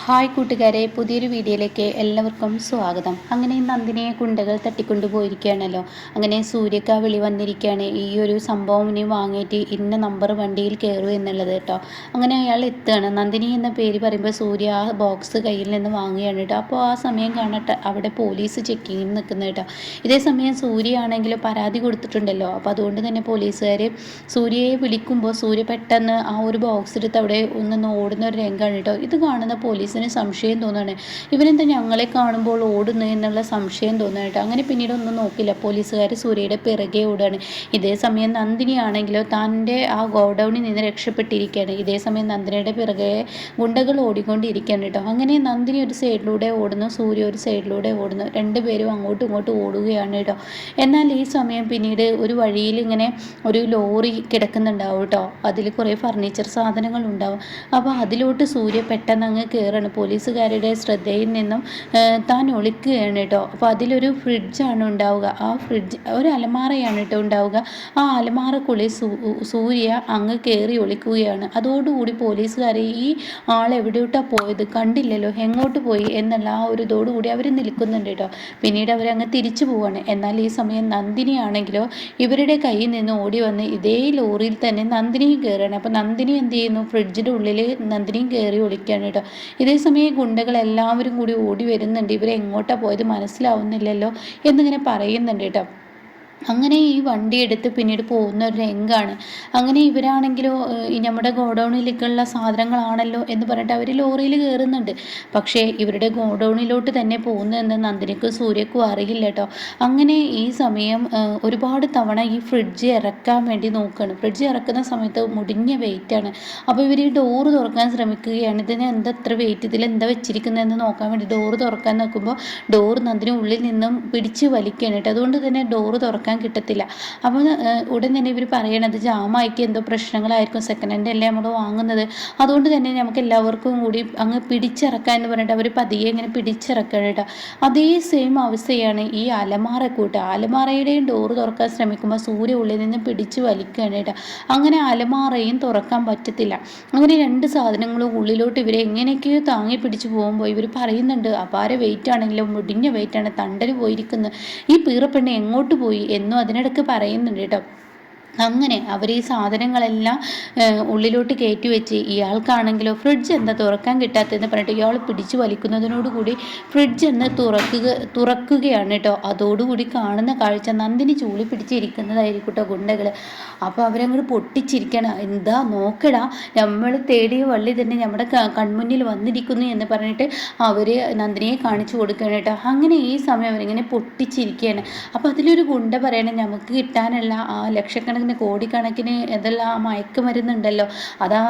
Hi കൂട്ടുകാരെ, പുതിയൊരു വീഡിയോയിലേക്ക് എല്ലാവർക്കും സ്വാഗതം. അങ്ങനെ നന്ദിനിയെ ഗുണ്ടകൾ തട്ടിക്കൊണ്ടു പോയിരിക്കുകയാണല്ലോ. അങ്ങനെ സൂര്യക്ക വിളി വന്നിരിക്കുകയാണ്, ഈ ഒരു സംഭവം ഇനി വാങ്ങിയിട്ട് ഇന്ന നമ്പർ വണ്ടിയിൽ കയറൂ എന്നുള്ളത് കേട്ടോ. അങ്ങനെ അയാൾ എത്തുകയാണ്. നന്ദിനി എന്ന പേര് പറയുമ്പോൾ സൂര്യ ആ ബോക്സ് കയ്യിൽ നിന്ന് വാങ്ങുകയാണ് കേട്ടോ. അപ്പോൾ ആ സമയം കാണട്ടെ അവിടെ പോലീസ് ചെക്കിങ്ങിന് നിൽക്കുന്നത് കേട്ടോ. ഇതേ സമയം സൂര്യ ആണെങ്കിൽ പരാതി കൊടുത്തിട്ടുണ്ടല്ലോ. അപ്പോൾ അതുകൊണ്ട് തന്നെ പോലീസുകാർ സൂര്യയെ വിളിക്കുമ്പോൾ സൂര്യ പെട്ടെന്ന് ആ ഒരു ബോക്സ് എടുത്ത് അവിടെ ഒന്ന് ഓടുന്ന ഒരു രംഗമാണ് കേട്ടോ. ഇത് കാണുന്ന പോലീസിന് സംശയം തോന്നുകയാണ്, ഇവരെന്താ ഞങ്ങളെ കാണുമ്പോൾ ഓടുന്നു എന്നുള്ള സംശയം തോന്നുകയായിട്ട്. അങ്ങനെ പിന്നീട് ഒന്നും നോക്കില്ല, പോലീസുകാർ സൂര്യയുടെ പിറകെ ഓടുകയാണ്. ഇതേ സമയം നന്ദിനിയാണെങ്കിലോ തൻ്റെ ആ ഗോഡൗണിൽ നിന്ന് രക്ഷപ്പെട്ടിരിക്കുകയാണ്. ഇതേ സമയം നന്ദിനിയുടെ പിറകെ ഗുണ്ടകൾ ഓടിക്കൊണ്ടിരിക്കുകയാണ് കേട്ടോ. അങ്ങനെ നന്ദിനി ഒരു സൈഡിലൂടെ ഓടുന്നു, സൂര്യ ഒരു സൈഡിലൂടെ ഓടുന്നു. രണ്ടുപേരും അങ്ങോട്ടും ഇങ്ങോട്ടും ഓടുകയാണ് കേട്ടോ. എന്നാൽ ഈ സമയം പിന്നീട് ഒരു വഴിയിൽ ഇങ്ങനെ ഒരു ലോറി കിടക്കുന്നുണ്ടാവും കേട്ടോ. അതിൽ കുറേ ഫർണിച്ചർ സാധനങ്ങൾ ഉണ്ടാവും. അപ്പോൾ അതിലോട്ട് സൂര്യ പെട്ടെന്ന് അങ്ങ് കയറണം. പോലീസുകാരുടെ ശ്രദ്ധയിൽ നിന്നും താൻ ഒളിക്കുകയാണ് കേട്ടോ. അപ്പോൾ അതിലൊരു ഫ്രിഡ്ജാണ് ഉണ്ടാവുക. ആ ഫ്രിഡ്ജ് ഒരു അലമാറയാണ് കേട്ടോ ഉണ്ടാവുക. ആ അലമാറക്കുള്ളിൽ സൂര്യ അങ്ങ് കയറി ഒളിക്കുകയാണ്. അതോടുകൂടി പോലീസുകാരെ ഈ ആൾ എവിടെയോട്ടാണ് പോയത്, കണ്ടില്ലല്ലോ, എങ്ങോട്ട് പോയി എന്നുള്ള ആ ഒരു ഇതോടുകൂടി അവർ നിൽക്കുന്നുണ്ട് കേട്ടോ. പിന്നീട് അവരങ്ങ് തിരിച്ചു പോവാണ്. എന്നാൽ ഈ സമയം നന്ദിനിയാണെങ്കിലോ ഇവരുടെ കയ്യിൽ നിന്ന് ഓടി വന്ന് ഇതേ ലോറിയിൽ തന്നെ നന്ദിനിയും കയറുകയാണ്. അപ്പോൾ നന്ദിനി എന്ത് ചെയ്യുന്നു, ഫ്രിഡ്ജിൻ്റെ ഉള്ളിൽ നന്ദിനിയും കയറി ഒളിക്കുകയാണ് കേട്ടോ. ഇതേ സമയം ഗുണ്ടകൾ എല്ലാവരും കൂടി ഓടി വരുന്നുണ്ട്. ഇവരെങ്ങോട്ടാണ് പോയത് മനസ്സിലാവുന്നില്ലല്ലോ എന്നിങ്ങനെ പറയുന്നുണ്ട് കേട്ടോ. അങ്ങനെ ഈ വണ്ടി എടുത്ത് പിന്നീട് പോകുന്ന ഒരു രംഗമാണ്. അങ്ങനെ ഇവരാണെങ്കിലോ ഈ നമ്മുടെ ഗോഡൗണിലേക്കുള്ള സാധനങ്ങളാണല്ലോ എന്ന് പറഞ്ഞിട്ട് അവർ ലോറിയിൽ കയറുന്നുണ്ട്. പക്ഷേ ഇവരുടെ ഗോഡൗണിലോട്ട് തന്നെ പോകുന്നതെന്ന് നന്ദിനിക്കും സൂര്യക്കും അറിയില്ല കേട്ടോ. അങ്ങനെ ഈ സമയം ഒരുപാട് തവണ ഈ ഫ്രിഡ്ജ് ഇറക്കാൻ വേണ്ടി നോക്കുകയാണ്. ഫ്രിഡ്ജ് ഇറക്കുന്ന സമയത്ത് മുടിഞ്ഞ വെയിറ്റാണ്. അപ്പോൾ ഇവർ ഈ ഡോറ് തുറക്കാൻ ശ്രമിക്കുകയാണ്. ഇതിന് എത്ര വെയിറ്റ്, ഇതിൽ എന്താ വെച്ചിരിക്കുന്നതെന്ന് നോക്കാൻ വേണ്ടി ഡോറ് തുറക്കാൻ നോക്കുമ്പോൾ ഡോറ് നന്ദിനി ഉള്ളിൽ നിന്നും പിടിച്ച് വലിക്കുകയാണ് കേട്ടോ. അതുകൊണ്ട് തന്നെ ഡോറ് തുറക്കാൻ കിട്ടത്തില്ല. അപ്പോൾ ഉടൻ തന്നെ ഇവർ പറയണത് ജാമായിക്ക് എന്തോ പ്രശ്നങ്ങളായിരിക്കും, സെക്കൻഡ് ഹാൻഡ് അല്ലേ നമ്മൾ വാങ്ങുന്നത്, അതുകൊണ്ട് തന്നെ നമുക്ക് എല്ലാവർക്കും കൂടി അങ്ങ് പിടിച്ചിറക്കാൻ എന്ന് പറഞ്ഞിട്ട് അവർ പതിയെ ഇങ്ങനെ പിടിച്ചിറക്കണം കേട്ടോ. അതേ സെയിം അവസ്ഥയാണ് ഈ അലമാറക്കൂട്ട്. അലമാറയുടെയും ഡോറ് തുറക്കാൻ ശ്രമിക്കുമ്പോൾ സൂര്യ ഉള്ളിൽ നിന്ന് പിടിച്ച് വലിക്കുകയാണ് കേട്ടോ. അങ്ങനെ അലമാറയും തുറക്കാൻ പറ്റത്തില്ല. അങ്ങനെ രണ്ട് സാധനങ്ങളും ഉള്ളിലോട്ട് ഇവരെ എങ്ങനെയൊക്കെയോ താങ്ങി പിടിച്ച് പോകുമ്പോൾ ഇവർ പറയുന്നുണ്ട് അപാര വെയിറ്റ് ആണെങ്കിലും മുടിഞ്ഞ വെയിറ്റാണ്, തണ്ടൽ പോയിരിക്കുന്നത്, ഈ പീറപ്പെണ്ണ എങ്ങോട്ട് പോയി എന്നും അതിനിടയ്ക്ക് പറയുന്നുണ്ട് കേട്ടോ. അങ്ങനെ അവർ ഈ സാധനങ്ങളെല്ലാം ഉള്ളിലോട്ട് കയറ്റി വെച്ച് ഇയാൾക്കാണെങ്കിലോ ഫ്രിഡ്ജ് എന്താ തുറക്കാൻ കിട്ടാത്തതെന്ന് പറഞ്ഞിട്ട് ഇയാൾ പിടിച്ചു വലിക്കുന്നതിനോടുകൂടി ഫ്രിഡ്ജ് എന്ന് തുറക്കുകയാണ് കേട്ടോ. അതോടുകൂടി കാണുന്ന കാഴ്ച നന്ദിനി ചൂളി പിടിച്ചിരിക്കുന്നതായിരിക്കും കേട്ടോ ഗുണ്ടകൾ. അപ്പോൾ അവരങ്ങോട്ട് പൊട്ടിച്ചിരിക്കണം. എന്താ നോക്കടാ, നമ്മൾ തേടിയ വള്ളി തന്നെ നമ്മുടെ കൺമുന്നിൽ വന്നിരിക്കുന്നു എന്ന് പറഞ്ഞിട്ട് അവർ നന്ദിനിയെ കാണിച്ചു കൊടുക്കുകയാണ് കേട്ടോ. അങ്ങനെ ഈ സമയം അവരിങ്ങനെ പൊട്ടിച്ചിരിക്കുകയാണ്. അപ്പോൾ അതിലൊരു ഗുണ്ട പറയണം, നമുക്ക് കിട്ടാനുള്ള ആ ലക്ഷക്കണക്കിന് കോടിക്കണക്കിന് ഇതെല്ലാം മയക്കുമരുന്നുണ്ടല്ലോ, അതാ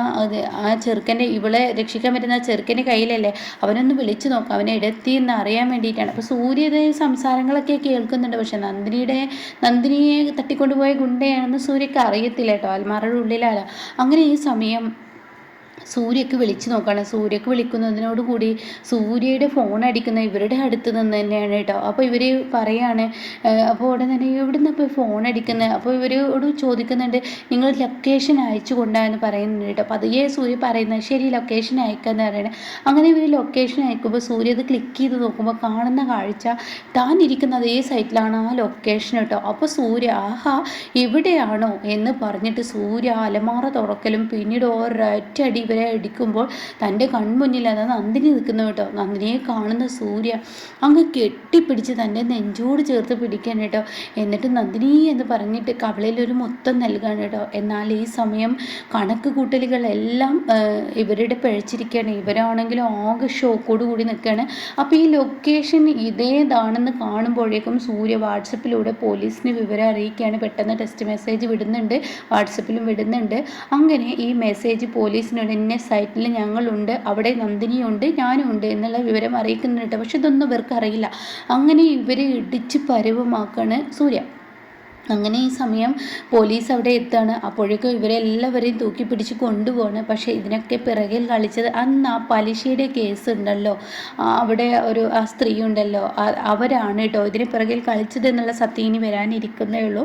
ആ ചെറുക്കൻ്റെ, ഇവളെ രക്ഷിക്കാൻ പറ്റുന്ന ചെറുക്കൻ്റെ കയ്യിലല്ലേ, അവനൊന്ന് വിളിച്ചു നോക്കാം, അവനെ എടെത്തി എന്ന് അറിയാൻ വേണ്ടിയിട്ടാണ്. അപ്പോൾ സൂര്യയുടെ സംസാരങ്ങളൊക്കെ കേൾക്കുന്നുണ്ട്. പക്ഷെ നന്ദിനിയെ തട്ടിക്കൊണ്ടുപോയ ഗുണ്ടയാണെന്ന് സൂര്യക്ക് അറിയത്തില്ല കേട്ടോ, അൽമാറയുടെ ഉള്ളിലാണ്. അങ്ങനെ ഈ സമയം സൂര്യക്ക് വിളിച്ച് നോക്കുകയാണ്. സൂര്യക്ക് വിളിക്കുന്നതിനോടുകൂടി സൂര്യയുടെ ഫോൺ അടിക്കുന്ന ഇവരുടെ അടുത്ത് നിന്ന് തന്നെയാണ് കേട്ടോ. അപ്പോൾ ഇവർ പറയാണ്, അപ്പോൾ ഉടനെ തന്നെ എവിടെ നിന്ന് ഇപ്പോൾ ഫോൺ അടിക്കുന്നത്, അപ്പോൾ ഇവരോട് ചോദിക്കുന്നുണ്ട് നിങ്ങൾ ലൊക്കേഷൻ അയച്ചു കൊണ്ടാന്ന് പറയുന്നുണ്ട് കേട്ടോ. അപ്പോൾ അതേ സൂര്യ പറയുന്നത് ശരി ലൊക്കേഷൻ അയക്കാമെന്ന് പറയുന്നത്. അങ്ങനെ ഇവർ ലൊക്കേഷൻ അയക്കുമ്പോൾ സൂര്യ അത് ക്ലിക്ക് ചെയ്ത് നോക്കുമ്പോൾ കാണുന്ന കാഴ്ച താൻ ഇരിക്കുന്ന അതേ സൈറ്റിലാണ് ആ ലൊക്കേഷൻ കേട്ടോ. അപ്പോൾ സൂര്യ ആഹാ ഇവിടെയാണോ എന്ന് പറഞ്ഞിട്ട് സൂര്യ അലമാറ തുറക്കലും പിന്നീട് ഒരൊറ്റ അടി ഇവരെ അടിക്കുമ്പോൾ തൻ്റെ കൺമുന്നിൽ അത് നന്ദിനി നിൽക്കുന്നു കേട്ടോ. നന്ദിനിയെ കാണുന്ന സൂര്യ അങ്ങ് കെട്ടിപ്പിടിച്ച് തൻ്റെ നെഞ്ചോട് ചേർത്ത് പിടിക്കാൻ കേട്ടോ. എന്നിട്ട് നന്ദിനി എന്ന് പറഞ്ഞിട്ട് കവളയിലൊരു മൊത്തം നൽകാണ് കേട്ടോ. എന്നാൽ ഈ സമയം കണക്ക് കൂട്ടലുകളെല്ലാം ഇവരുടെ പിഴച്ചിരിക്കുകയാണ്. ഇവരാണെങ്കിലും ആകെ ഷോക്കോട് കൂടി നിൽക്കുകയാണ്. അപ്പോൾ ഈ ലൊക്കേഷൻ ഇതേതാണെന്ന് കാണുമ്പോഴേക്കും സൂര്യ വാട്സപ്പിലൂടെ പോലീസിന് വിവരം അറിയിക്കുകയാണ്. പെട്ടെന്ന് ടെക്സ്റ്റ് മെസ്സേജ് വിടുന്നുണ്ട്, വാട്സപ്പിലും വിടുന്നുണ്ട്. അങ്ങനെ ഈ മെസ്സേജ് പോലീസിനോട് ഇന്ന സൈറ്റിൽ ഞങ്ങളുണ്ട്, അവിടെ നന്ദിനിയുണ്ട്, ഞാനും ഉണ്ട് എന്നുള്ള വിവരം അറിയിക്കുന്നുണ്ട്. പക്ഷെ ഇതൊന്നും ഇവർക്ക് അറിയില്ല. അങ്ങനെ ഇവർ ഇടിച്ച് പരുവമാക്കാണ് സൂര്യ. അങ്ങനെ ഈ സമയം പോലീസ് അവിടെ എത്തുകയാണ്. അപ്പോഴേക്കും ഇവരെല്ലാവരെയും തൂക്കി പിടിച്ച് കൊണ്ടുപോവാണ്. പക്ഷേ ഇതിനൊക്കെ പിറകിൽ കളിച്ചത് അന്ന് ആ പലിശയുടെ കേസ് ഉണ്ടല്ലോ, അവിടെ ആ സ്ത്രീ ഉണ്ടല്ലോ, അവരാണ് കേട്ടോ ഇതിന് പിറകിൽ കളിച്ചത് എന്നുള്ള സത്യം ഇനി വരാനിരിക്കുന്നേ ഉള്ളൂ.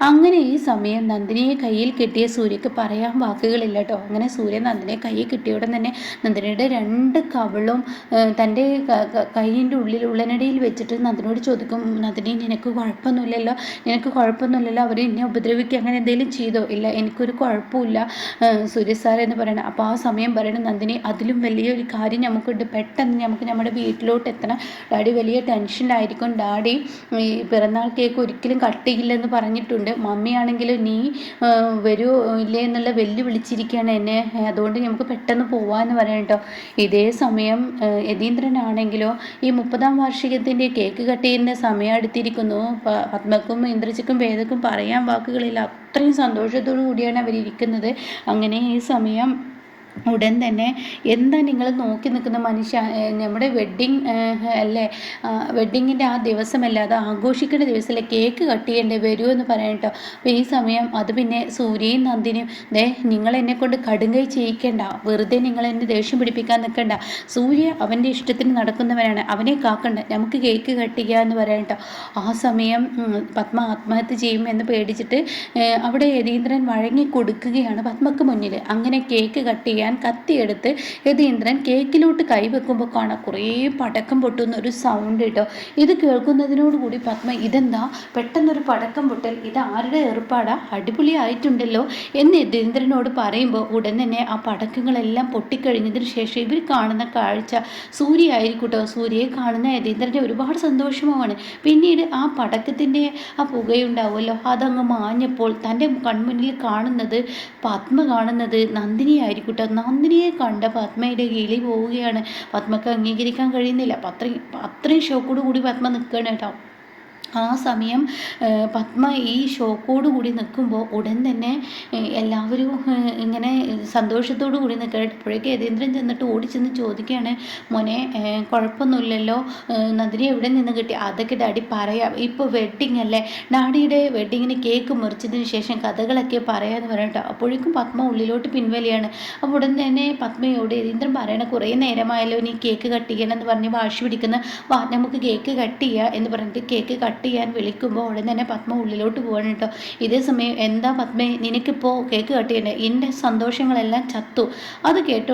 അങ്ങനെ ഈ സമയം നന്ദിനിയെ കയ്യിൽ കിട്ടിയ സൂര്യക്ക് പറയാൻ വാക്കുകളില്ല കേട്ടോ. അങ്ങനെ സൂര്യ നന്ദിനിയെ കയ്യിൽ കിട്ടിയ ഉടൻ തന്നെ നന്ദിനിയുടെ 2 കവിളും തൻ്റെ കൈയിൻ്റെ ഉള്ളിൽ ഉള്ളനടിയിൽ വെച്ചിട്ട് നന്ദിനിയോട് ചോദിക്കും, നന്ദിനി നിനക്ക് കുഴപ്പമൊന്നുമില്ലല്ലോ, അവർ എന്നെ ഉപദ്രവിക്കുക അങ്ങനെ എന്തെങ്കിലും ചെയ്തോ? ഇല്ല, എനിക്കൊരു കുഴപ്പമില്ല സൂര്യ സാർ എന്ന് പറയണം. അപ്പോൾ ആ സമയം പറയണം, നന്ദിനി അതിലും വലിയൊരു കാര്യം നമുക്കുണ്ട്, പെട്ടെന്ന് നമുക്ക് നമ്മുടെ വീട്ടിലോട്ട് എത്തണം, ഡാഡി വലിയ ടെൻഷനിലായിരിക്കും, ഡാഡി ഈ പിറന്നാൾ കേക്ക് ഒരിക്കലും കട്ട് ചെയ്യില്ലെന്ന് പറഞ്ഞിട്ടുണ്ട്, മമ്മിയാണെങ്കിലും നീ വരൂ ഇല്ലേ എന്നുള്ള വിളിച്ചിരിക്കുകയാണ് എന്നെ, അതുകൊണ്ട് നമുക്ക് പെട്ടെന്ന് പോവാമെന്ന് പറയാം കേട്ടോ. ഇതേ സമയം യതീന്ദ്രനാണെങ്കിലോ ഈ 30ാം വാർഷികത്തിൻ്റെ കേക്ക് കട്ട് ചെയ്യുന്ന സമയം അടുത്തിരിക്കുന്നു. പത്മക്കും ഇന്ദ്രജിക്കും വേദക്കും പറയാൻ വാക്കുകളില്ല, അത്രയും സന്തോഷത്തോടു കൂടിയാണ് അവരിയ്ക്കുന്നത്. അങ്ങനെ ഈ സമയം ഉടൻ തന്നെ എന്താ നിങ്ങൾ നോക്കി നിൽക്കുന്ന മനുഷ്യ, നമ്മുടെ വെഡ്ഡിങ് അല്ലേ, വെഡ്ഡിങ്ങിൻ്റെ ആ ദിവസമല്ല, അത് ആഘോഷിക്കേണ്ട ദിവസമല്ലേ, കേക്ക് കട്ട് ചെയ്യേണ്ടേ, വരുമോ എന്ന് പറയാം കേട്ടോ. അപ്പോൾ ഈ സമയം അത് പിന്നെ സൂര്യയും നന്ദിനിയും നിങ്ങൾ എന്നെ കൊണ്ട് കടുങ്കൈ ചെയ്യിക്കേണ്ട, വെറുതെ നിങ്ങൾ എന്നെ ദേഷ്യം പിടിപ്പിക്കാൻ നിൽക്കണ്ട, സൂര്യ അവൻ്റെ ഇഷ്ടത്തിന് നടക്കുന്നവനാണ്, അവനെ കാക്കണ്ട, നമുക്ക് കേക്ക് കട്ട് ചെയ്യുക എന്ന് പറയാം കേട്ടോ. ആ സമയം പത്മ ആത്മഹത്യ ചെയ്യുമെന്ന് പേടിച്ചിട്ട് അവിടെ യതീന്ദ്രൻ വഴങ്ങി കൊടുക്കുകയാണ് പത്മക്ക് മുന്നിൽ. അങ്ങനെ കേക്ക് കട്ട് ചെയ്യാൻ കത്തിയെടുത്ത് യതീന്ദ്രൻ കേക്കിലോട്ട് കൈവെക്കുമ്പോൾ കാണാം കുറേ പടക്കം പൊട്ടുന്ന ഒരു സൗണ്ട് കേട്ടോ. ഇത് കേൾക്കുന്നതിനോടുകൂടി പത്മ ഇതെന്താ പെട്ടെന്നൊരു പടക്കം പൊട്ടൽ, ഇത് ആരുടെ ഏർപ്പാടാ, അടിപൊളി ആയിട്ടുണ്ടല്ലോ എന്ന് യതീന്ദ്രനോട് പറയുമ്പോൾ ഉടൻ തന്നെ ആ പടക്കങ്ങളെല്ലാം പൊട്ടിക്കഴിഞ്ഞതിന് ശേഷം ഇവർ കാണുന്ന കാഴ്ച സൂര്യ ആയിരിക്കട്ടോ. സൂര്യയെ കാണുന്ന യതീന്ദ്രൻ്റെ ഒരുപാട് സന്തോഷമാണ്. പിന്നീട് ആ പടക്കത്തിൻ്റെ ആ പുകയുണ്ടാവുമല്ലോ, അതങ്ങ് മാഞ്ഞപ്പോൾ തൻ്റെ കൺമുന്നിൽ കാണുന്നത് പത്മ കാണുന്നത് നന്ദിനി ആയിരിക്കട്ടോ. നന്ദിനിയെ കണ്ട പത്മയുടെ കിളി പോവുകയാണ്. പത്മക്ക് അംഗീകരിക്കാൻ കഴിയുന്നില്ല. അത്രയും ഷോക്കോട് കൂടി പത്മ നിൽക്കുകയാണ് കേട്ടോ. ആ സമയം പത്മ ഈ ഷോക്കോടു കൂടി നിൽക്കുമ്പോൾ ഉടൻ തന്നെ എല്ലാവരും ഇങ്ങനെ സന്തോഷത്തോടു കൂടി നിൽക്കട്ടെ. അപ്പോഴേക്ക് യതീന്ദ്രൻ ചെന്നിട്ട് ഓടിച്ചെന്ന് ചോദിക്കുകയാണ്, മോനെ കുഴപ്പമൊന്നുമില്ലല്ലോ, നന്ദിനി എവിടെ നിന്ന് കിട്ടി? അതൊക്കെ ഡാഡി പറയാം, ഇപ്പോൾ വെഡ്ഡിങ് അല്ലേ, ഡാഡിയുടെ വെഡ്ഡിങ്ങിന് കേക്ക് മുറിച്ചതിന് ശേഷം കഥകളൊക്കെ പറയാമെന്ന് പറയട്ടോ. അപ്പോഴേക്കും പത്മ ഉള്ളിലോട്ട് പിൻവലിയാണ്. അപ്പോൾ ഉടൻ തന്നെ പത്മയോട് യതീന്ദ്രൻ പറയണ കുറേ നേരമായല്ലോ നീ കേക്ക് കട്ട് ചെയ്യണം എന്ന് പറഞ്ഞ് വാശി പിടിക്കുന്ന, വാ നമുക്ക് കേക്ക് കട്ട് ചെയ്യുക എന്ന് പറഞ്ഞിട്ട് കേക്ക് കട്ട് ചെയ്യാൻ വിളിക്കുമ്പോൾ ഉടൻ തന്നെ പത്മ ഉള്ളിലോട്ട് പോവാണ് കേട്ടോ. ഇതേ സമയം എന്താ പത്മ നിനക്കിപ്പോൾ കേക്ക് കട്ട് ചെയ്യണ്ടേ, എൻ്റെ സന്തോഷങ്ങളെല്ലാം ചത്തു. അത് കേട്ട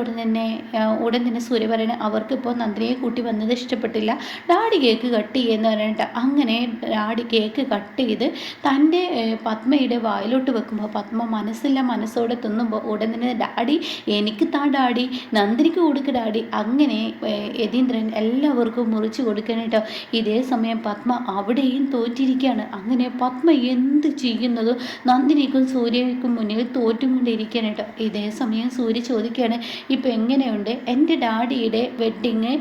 ഉടൻ തന്നെ സൂര്യ പറയണേ, അവർക്കിപ്പോൾ നന്ദിനിയെ കൂട്ടി വന്നത് ഇഷ്ടപ്പെട്ടില്ല, ഡാഡി കേക്ക് കട്ട് ചെയ്യുമെന്ന് പറഞ്ഞിട്ട് അങ്ങനെ ഡാഡി കേക്ക് കട്ട് ചെയ്ത് തൻ്റെ പത്മയുടെ വായിലോട്ട് വെക്കുമ്പോൾ പത്മ മനസ്സോടെ തിന്നുമ്പോൾ ഉടൻ തന്നെ ഡാഡി എനിക്ക് ഡാഡി, നന്ദിനിക്ക് കൊടുക്ക് ഡാഡി. അങ്ങനെ യതീന്ദ്രൻ എല്ലാവർക്കും മുറിച്ച് കൊടുക്കണം കേട്ടോ. ഇതേ സമയം പത്മ അവിടെയും തോറ്റിരിക്കുകയാണ്. അങ്ങനെ പത്മ എന്ത് ചെയ്യുന്നതും നന്ദിനിക്കും സൂര്യക്കും മുന്നിൽ തോറ്റുകൊണ്ടിരിക്കുകയാണ് കേട്ടോ. ഇതേ സമയം സൂര്യ ചോദിക്കുകയാണ്, ഇപ്പം എങ്ങനെയുണ്ട് എൻ്റെ ഡാഡിയുടെ വെഡ്ഡിങ്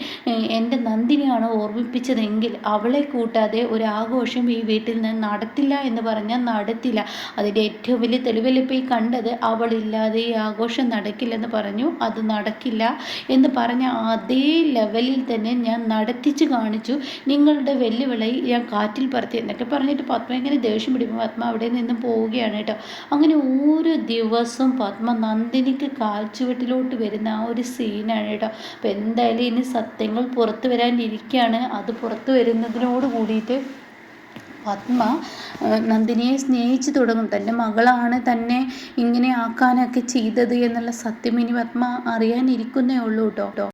എൻ്റെ നന്ദിനിയാണ് ഓർമ്മിപ്പിച്ചതെങ്കിൽ അവളെ കൂട്ടാതെ ഒരു ആഘോഷം ഈ വീട്ടിൽ നിന്ന് നടത്തില്ല എന്ന് പറഞ്ഞാൽ നടത്തില്ല. അതിൻ്റെ ഏറ്റവും വലിയ തെളിവല്ലേ ഇപ്പോൾ ഈ കണ്ടത്, അവളില്ലാതെ ഈ ആഘോഷം നടക്കില്ലെന്ന് പറഞ്ഞു, അത് നടക്കില്ല എന്ന് പറഞ്ഞ അതേ ലെവലിൽ തന്നെ ഞാൻ നടത്തിച്ച് കാണിച്ചു, നിങ്ങളുടെ വെല്ലുവിളി ഞാൻ കാറ്റിൽ പറത്തി എന്നൊക്കെ പറഞ്ഞിട്ട് പത്മ ഇങ്ങനെ ദേഷ്യം പിടിക്കും. പത്മ അവിടെ നിന്ന് പോവുകയാണ് കേട്ടോ. അങ്ങനെ ഓരോ ദിവസവും പത്മ നന്ദിനിക്ക് കാൽച്ചുവട്ടിലോട്ട് വരുന്ന ആ ഒരു സീനാണ് കേട്ടോ. അപ്പം എന്തായാലും ഇനി സത്യങ്ങൾ പുറത്തു വരാനിരിക്കുകയാണ്. അത് പുറത്തു വരുന്നതിനോട് കൂടിയിട്ട് പത്മ നന്ദിനിയെ സ്നേഹിച്ചു തുടങ്ങും. തൻ്റെ മകളാണ് തന്നെ ഇങ്ങനെ ആക്കാനൊക്കെ ചെയ്തത് എന്നുള്ള സത്യം ഇനി പത്മ അറിയാനിരിക്കുന്നേ ഉള്ളൂ കേട്ടോ.